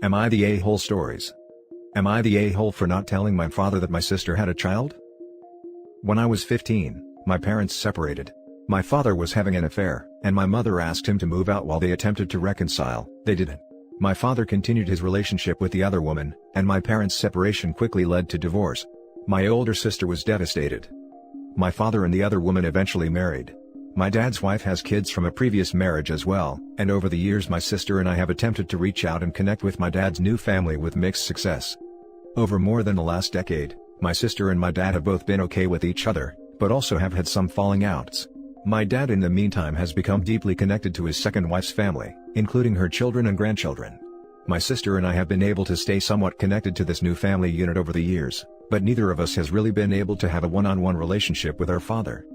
Am I the a-hole stories? Am I the a-hole for not telling my father that my sister had a child? When I was 15, my parents separated. My father was having an affair, and my mother asked him to move out while they attempted to reconcile. They didn't. My father continued his relationship with the other woman, and my parents' separation quickly led to divorce. My older sister was devastated. My father and the other woman eventually married. My dad's wife has kids from a previous marriage as well, and over the years my sister and I have attempted to reach out and connect with my dad's new family with mixed success. Over more than the last decade, my sister and my dad have both been okay with each other, but also have had some falling outs. My dad in the meantime has become deeply connected to his second wife's family, including her children and grandchildren. My sister and I have been able to stay somewhat connected to this new family unit over the years, but neither of us has really been able to have a one-on-one relationship with our father.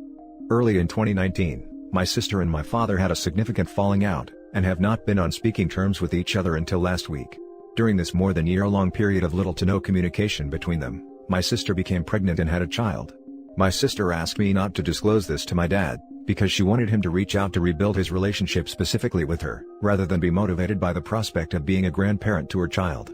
Early in 2019, my sister and my father had a significant falling out, and have not been on speaking terms with each other until last week. During this more than year-long period of little to no communication between them, my sister became pregnant and had a child. My sister asked me not to disclose this to my dad, because she wanted him to reach out to rebuild his relationship specifically with her, rather than be motivated by the prospect of being a grandparent to her child.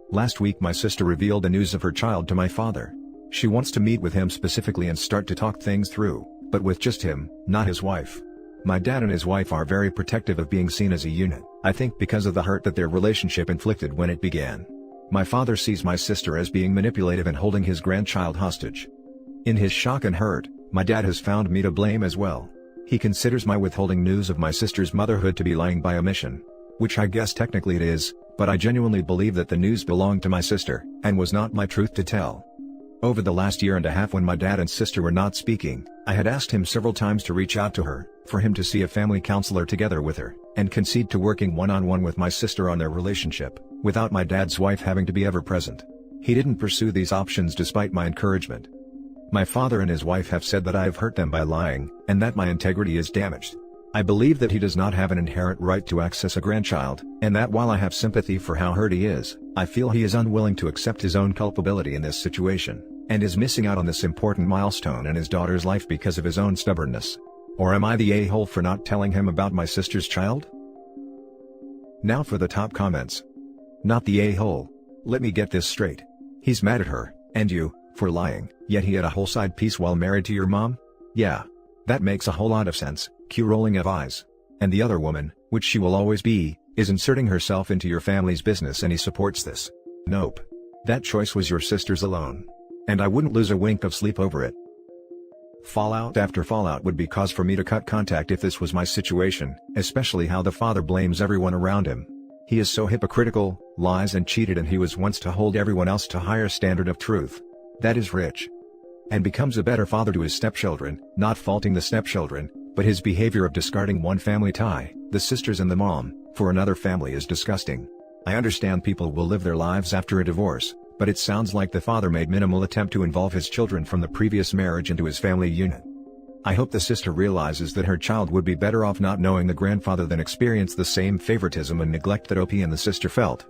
Last week my sister revealed the news of her child to my father. She wants to meet with him specifically and start to talk things through, but with just him, not his wife. My dad and his wife are very protective of being seen as a unit, I think because of the hurt that their relationship inflicted when it began. My father sees my sister as being manipulative and holding his grandchild hostage. In his shock and hurt, my dad has found me to blame as well. He considers my withholding news of my sister's motherhood to be lying by omission. Which I guess technically it is, but I genuinely believe that the news belonged to my sister, and was not my truth to tell. Over the last year and a half when my dad and sister were not speaking, I had asked him several times to reach out to her, for him to see a family counselor together with her, and concede to working one-on-one with my sister on their relationship, without my dad's wife having to be ever present. He didn't pursue these options despite my encouragement. My father and his wife have said that I have hurt them by lying, and that my integrity is damaged. I believe that he does not have an inherent right to access a grandchild, and that while I have sympathy for how hurt he is, I feel he is unwilling to accept his own culpability in this situation, and is missing out on this important milestone in his daughter's life because of his own stubbornness. Or am I the a-hole for not telling him about my sister's child? Now for the top comments. Not the a-hole. Let me get this straight. He's mad at her, and you, for lying, yet he had a whole side piece while married to your mom? Yeah. That makes a whole lot of sense, cue rolling of eyes. And the other woman, which she will always be, is inserting herself into your family's business and he supports this. Nope. That choice was your sister's alone. And I wouldn't lose a wink of sleep over it. Fallout after fallout would be cause for me to cut contact if this was my situation, especially how the father blames everyone around him. He is so hypocritical, lies and cheated, and he was once to hold everyone else to higher standard of truth. That is rich. And becomes a better father to his stepchildren, not faulting the stepchildren, but his behavior of discarding one family tie, the sisters and the mom, for another family is disgusting. I understand people will live their lives after a divorce, but it sounds like the father made minimal attempt to involve his children from the previous marriage into his family unit. I hope the sister realizes that her child would be better off not knowing the grandfather than experience the same favoritism and neglect that OP and the sister felt.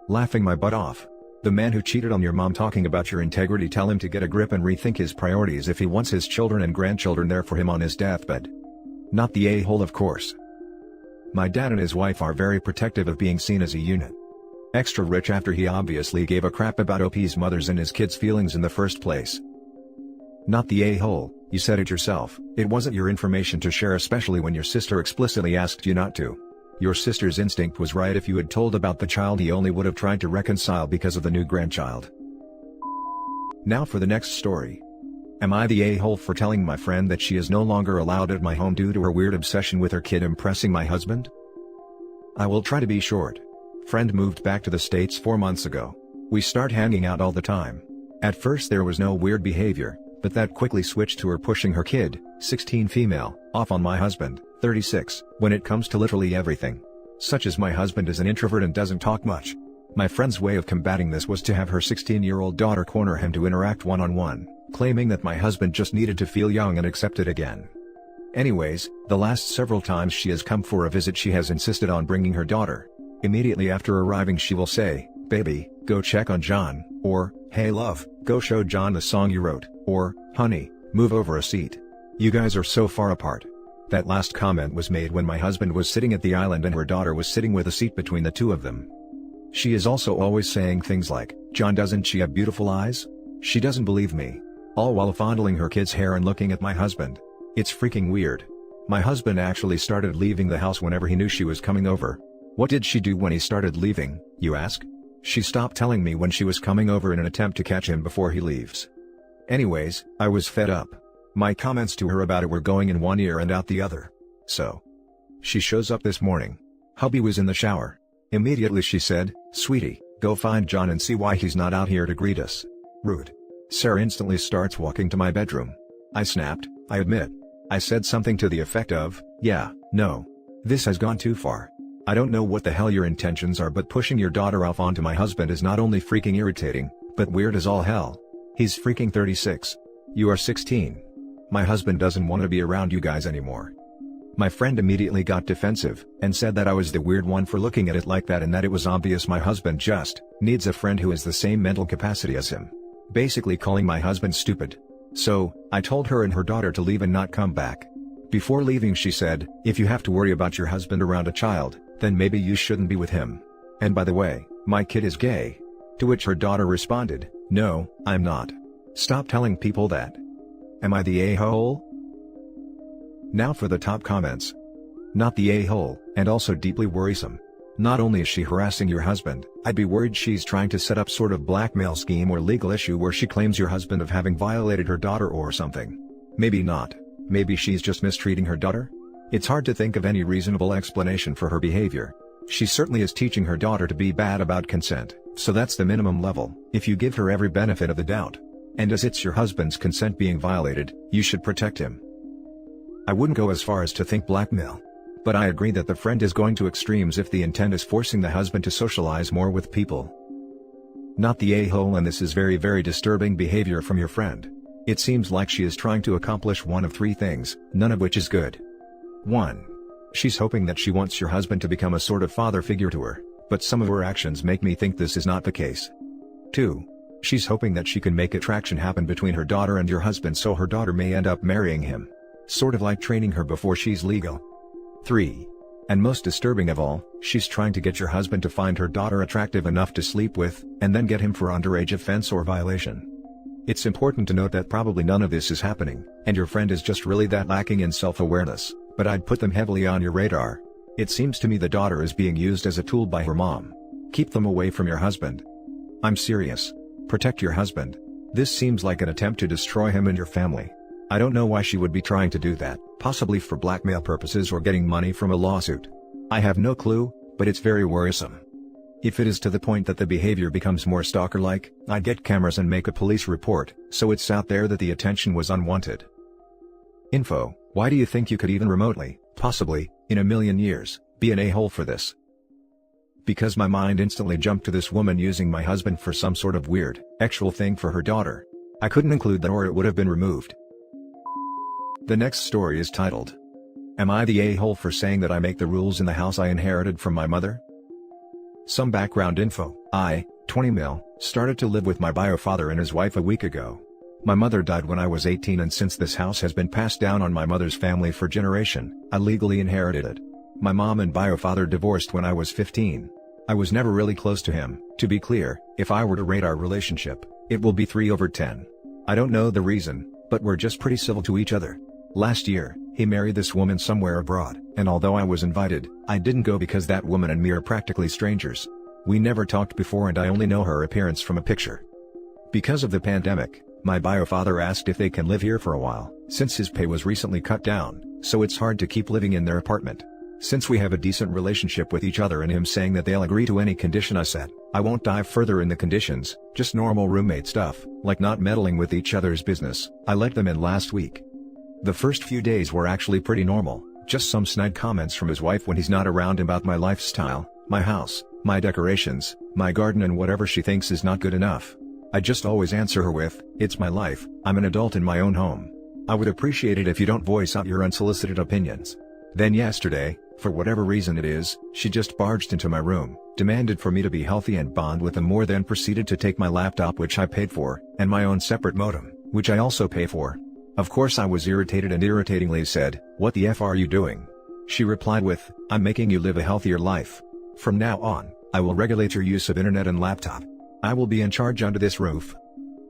Laughing my butt off. The man who cheated on your mom talking about your integrity, tell him to get a grip and rethink his priorities if he wants his children and grandchildren there for him on his deathbed. Not the a-hole, of course. My dad and his wife are very protective of being seen as a unit. Extra rich after he obviously gave a crap about OP's mother's and his kids' feelings in the first place. Not the a-hole, you said it yourself, it wasn't your information to share, especially when your sister explicitly asked you not to. Your sister's instinct was right. If you had told about the child, he only would have tried to reconcile because of the new grandchild. Now for the next story. Am I the a-hole for telling my friend that she is no longer allowed at my home due to her weird obsession with her kid impressing my husband? I will try to be short. Friend moved back to the States 4 months ago. We start hanging out all the time. At first there was no weird behavior, but that quickly switched to her pushing her kid, 16 female, off on my husband, 36, when it comes to literally everything. Such as my husband is an introvert and doesn't talk much. My friend's way of combating this was to have her 16-year-old daughter corner him to interact one-on-one, claiming that my husband just needed to feel young and accepted again. Anyways, the last several times she has come for a visit she has insisted on bringing her daughter. Immediately after arriving she will say, "Baby, go check on John," or, "Hey love, go show John the song you wrote," or, "Honey, move over a seat. You guys are so far apart." That last comment was made when my husband was sitting at the island and her daughter was sitting with a seat between the two of them. She is also always saying things like, "John, doesn't she have beautiful eyes?" She doesn't believe me. All while fondling her kid's hair and looking at my husband. It's freaking weird. My husband actually started leaving the house whenever he knew she was coming over. What did she do when he started leaving, you ask? She stopped telling me when she was coming over in an attempt to catch him before he leaves. Anyways, I was fed up. My comments to her about it were going in one ear and out the other. So she shows up this morning. Hubby was in the shower. Immediately she said, "Sweetie, go find John and see why he's not out here to greet us." Rude. Sarah instantly starts walking to my bedroom. I snapped, I admit. I said something to the effect of, "Yeah, no. This has gone too far. I don't know what the hell your intentions are, but pushing your daughter off onto my husband is not only freaking irritating, but weird as all hell. He's freaking 36. You are 16. My husband doesn't want to be around you guys anymore." My friend immediately got defensive, and said that I was the weird one for looking at it like that and that it was obvious my husband just needs a friend who has the same mental capacity as him. Basically calling my husband stupid. So, I told her and her daughter to leave and not come back. Before leaving she said, "If you have to worry about your husband around a child, then maybe you shouldn't be with him. And by the way, my kid is gay." To which her daughter responded, "No, I'm not. Stop telling people that. Am I the a-hole?" Now for the top comments. Not the a-hole, and also deeply worrisome. Not only is she harassing your husband, I'd be worried she's trying to set up sort of blackmail scheme or legal issue where she claims your husband of having violated her daughter or something. Maybe not. Maybe she's just mistreating her daughter? It's hard to think of any reasonable explanation for her behavior. She certainly is teaching her daughter to be bad about consent, so that's the minimum level, if you give her every benefit of the doubt. And as it's your husband's consent being violated, you should protect him. I wouldn't go as far as to think blackmail. But I agree that the friend is going to extremes if the intent is forcing the husband to socialize more with people. Not the a-hole, and this is very disturbing behavior from your friend. It seems like she is trying to accomplish one of three things, none of which is good. 1. She's hoping that she wants your husband to become a sort of father figure to her, but some of her actions make me think this is not the case. 2. She's hoping that she can make attraction happen between her daughter and your husband so her daughter may end up marrying him. Sort of like training her before she's legal. 3. And most disturbing of all, she's trying to get your husband to find her daughter attractive enough to sleep with, and then get him for underage offense or violation. It's important to note that probably none of this is happening, and your friend is just really that lacking in self-awareness, but I'd put them heavily on your radar. It seems to me the daughter is being used as a tool by her mom. Keep them away from your husband. I'm serious. Protect your husband. This seems like an attempt to destroy him and your family. I don't know why she would be trying to do that, possibly for blackmail purposes or getting money from a lawsuit. I have no clue, but it's very worrisome. If it is to the point that the behavior becomes more stalker-like, I'd get cameras and make a police report, so it's out there that the attention was unwanted. Info: why do you think you could even remotely, possibly, in a million years, be an a-hole for this? Because my mind instantly jumped to this woman using my husband for some sort of weird, actual thing for her daughter. I couldn't include that or it would have been removed. The next story is titled, "Am I the a-hole for saying that I make the rules in the house I inherited from my mother?" Some background info: I, 20 mil, started to live with my bio father and his wife a week ago. My mother died when I was 18, and since this house has been passed down on my mother's family for generation, I legally inherited it. My mom and bio father divorced when I was 15. I was never really close to him. To be clear, if I were to rate our relationship, it will be 3/10. I don't know the reason, but we're just pretty civil to each other. Last year, he married this woman somewhere abroad, and although I was invited, I didn't go because that woman and me are practically strangers. We never talked before and I only know her appearance from a picture. Because of the pandemic, my bio father asked if they can live here for a while, since his pay was recently cut down, so it's hard to keep living in their apartment. Since we have a decent relationship with each other and him saying that they'll agree to any condition I set, I won't dive further in the conditions, just normal roommate stuff, like not meddling with each other's business. I let them in last week. The first few days were actually pretty normal, just some snide comments from his wife when he's not around about my lifestyle, my house, my decorations, my garden, and whatever she thinks is not good enough. I just always answer her with, "It's my life, I'm an adult in my own home. I would appreciate it if you don't voice out your unsolicited opinions." Then yesterday, for whatever reason it is, she just barged into my room, demanded for me to be healthy and bond with them more, then proceeded to take my laptop, which I paid for, and my own separate modem, which I also pay for. Of course I was irritated and irritatingly said, "What the F are you doing?" She replied with, "I'm making you live a healthier life. From now on, I will regulate your use of internet and laptop. I will be in charge under this roof."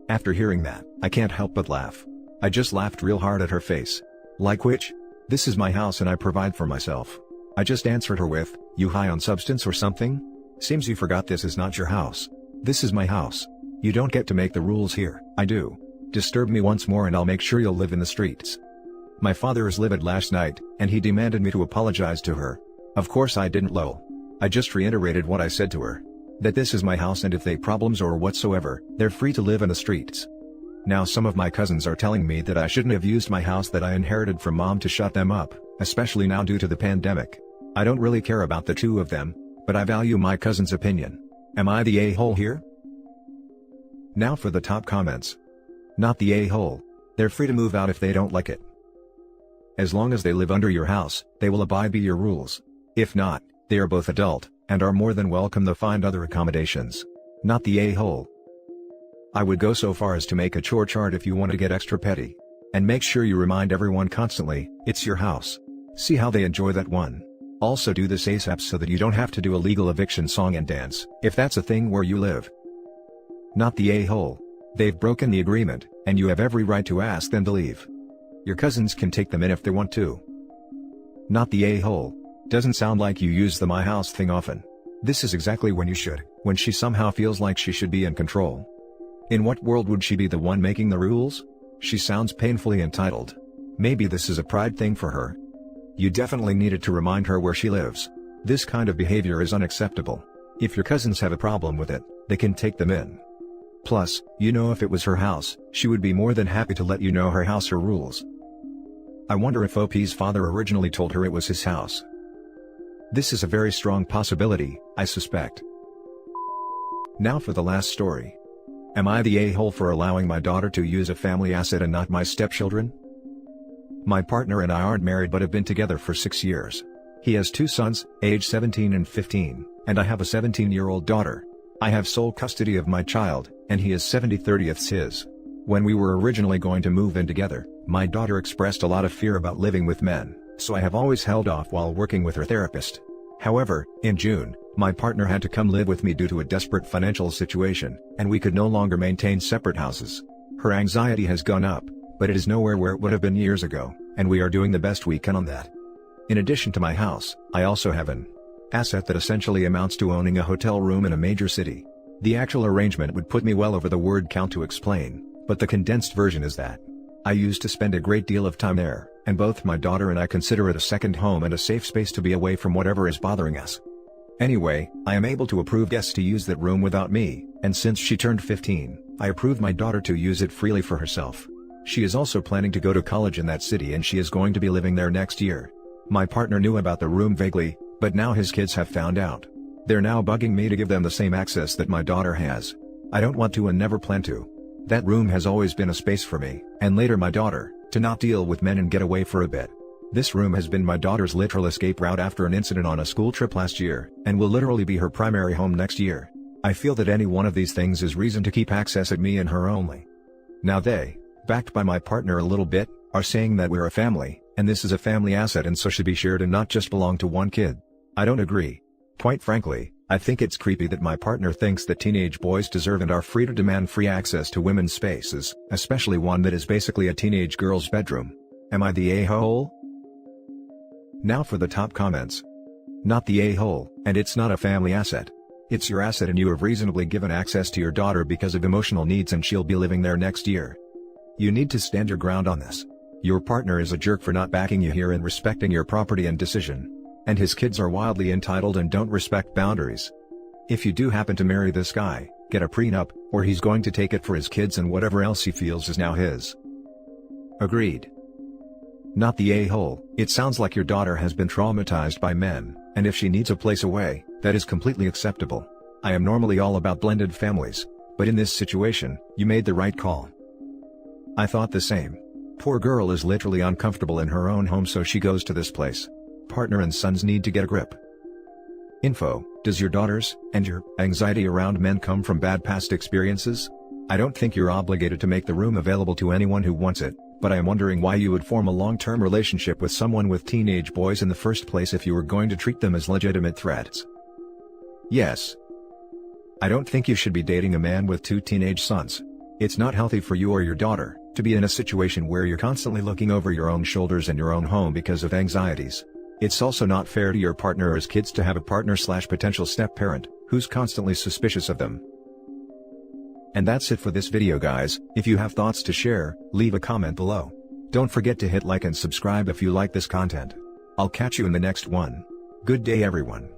After hearing that, I can't help but laugh. I just laughed real hard at her face. Like which? This is my house and I provide for myself. I just answered her with, "You high on substance or something? Seems you forgot this is not your house. This is my house. You don't get to make the rules here." "I do. Disturb me once more and I'll make sure you'll live in the streets." My father was livid last night, and he demanded me to apologize to her. Of course I didn't lol. I just reiterated what I said to her. That this is my house and if they problems or whatsoever, they're free to live in the streets. Now some of my cousins are telling me that I shouldn't have used my house that I inherited from mom to shut them up, especially now due to the pandemic. I don't really care about the two of them, but I value my cousin's opinion. Am I the a-hole here? Now for the top comments. Not the a-hole. They're free to move out if they don't like it. As long as they live under your house, they will abide by your rules. If not, they are both adult, and are more than welcome to find other accommodations. Not the a-hole. I would go so far as to make a chore chart if you want to get extra petty. And make sure you remind everyone constantly, it's your house. See how they enjoy that one. Also do this ASAP so that you don't have to do a legal eviction song and dance, if that's a thing where you live. Not the a-hole. They've broken the agreement, and you have every right to ask them to leave. Your cousins can take them in if they want to. Not the a-hole. Doesn't sound like you use the my house thing often. This is exactly when you should, when she somehow feels like she should be in control. In what world would she be the one making the rules? She sounds painfully entitled. Maybe this is a pride thing for her. You definitely needed to remind her where she lives. This kind of behavior is unacceptable. If your cousins have a problem with it, they can take them in. Plus, you know, if it was her house, she would be more than happy to let you know her house or rules. I wonder if OP's father originally told her it was his house. This is a very strong possibility, I suspect. Now for the last story. Am I the a-hole for allowing my daughter to use a family asset and not my stepchildren? My partner and I aren't married but have been together for 6 years. He has 2 sons, aged 17 and 15, and I have a 17-year-old daughter. I have sole custody of my child, and he is 70/30ths his. When we were originally going to move in together, my daughter expressed a lot of fear about living with men, so I have always held off while working with her therapist. However, in June, my partner had to come live with me due to a desperate financial situation, and we could no longer maintain separate houses. Her anxiety has gone up, but it is nowhere where it would have been years ago, and we are doing the best we can on that. In addition to my house, I also have an asset that essentially amounts to owning a hotel room in a major city. The actual arrangement would put me well over the word count to explain, but the condensed version is that I used to spend a great deal of time there, and both my daughter and I consider it a second home and a safe space to be away from whatever is bothering us. Anyway, I am able to approve guests to use that room without me, and since she turned 15, I approved my daughter to use it freely for herself. She is also planning to go to college in that city and she is going to be living there next year. My partner knew about the room vaguely, but now his kids have found out. They're now bugging me to give them the same access that my daughter has. I don't want to and never plan to. That room has always been a space for me, and later my daughter, to not deal with men and get away for a bit. This room has been my daughter's literal escape route after an incident on a school trip last year, and will literally be her primary home next year. I feel that any one of these things is reason to keep access at me and her only. Now they, backed by my partner a little bit, are saying that we're a family, and this is a family asset and so should be shared and not just belong to one kid. I don't agree. Quite frankly, I think it's creepy that my partner thinks that teenage boys deserve and are free to demand free access to women's spaces, especially one that is basically a teenage girl's bedroom. Am I the a-hole? Now for the top comments. Not the a-hole, and it's not a family asset. It's your asset and you have reasonably given access to your daughter because of emotional needs and she'll be living there next year. You need to stand your ground on this. Your partner is a jerk for not backing you here and respecting your property and decision. And his kids are wildly entitled and don't respect boundaries. If you do happen to marry this guy, get a prenup, or he's going to take it for his kids and whatever else he feels is now his. Agreed. Not the a-hole. It sounds like your daughter has been traumatized by men, and if she needs a place away, that is completely acceptable. I am normally all about blended families, but in this situation, you made the right call. I thought the same. Poor girl is literally uncomfortable in her own home so she goes to this place. Partner and sons need to get a grip. Info: does your daughter's and your anxiety around men come from bad past experiences? I don't think you're obligated to make the room available to anyone who wants it, but I am wondering why you would form a long-term relationship with someone with teenage boys in the first place if you were going to treat them as legitimate threats. Yes. I don't think you should be dating a man with 2 teenage sons. It's not healthy for you or your daughter to be in a situation where you're constantly looking over your own shoulders in your own home because of anxieties. It's also not fair to your partner or his kids to have a partner/potential step-parent who's constantly suspicious of them. And that's it for this video, guys. If you have thoughts to share, leave a comment below. Don't forget to hit like and subscribe if you like this content. I'll catch you in the next one. Good day, everyone.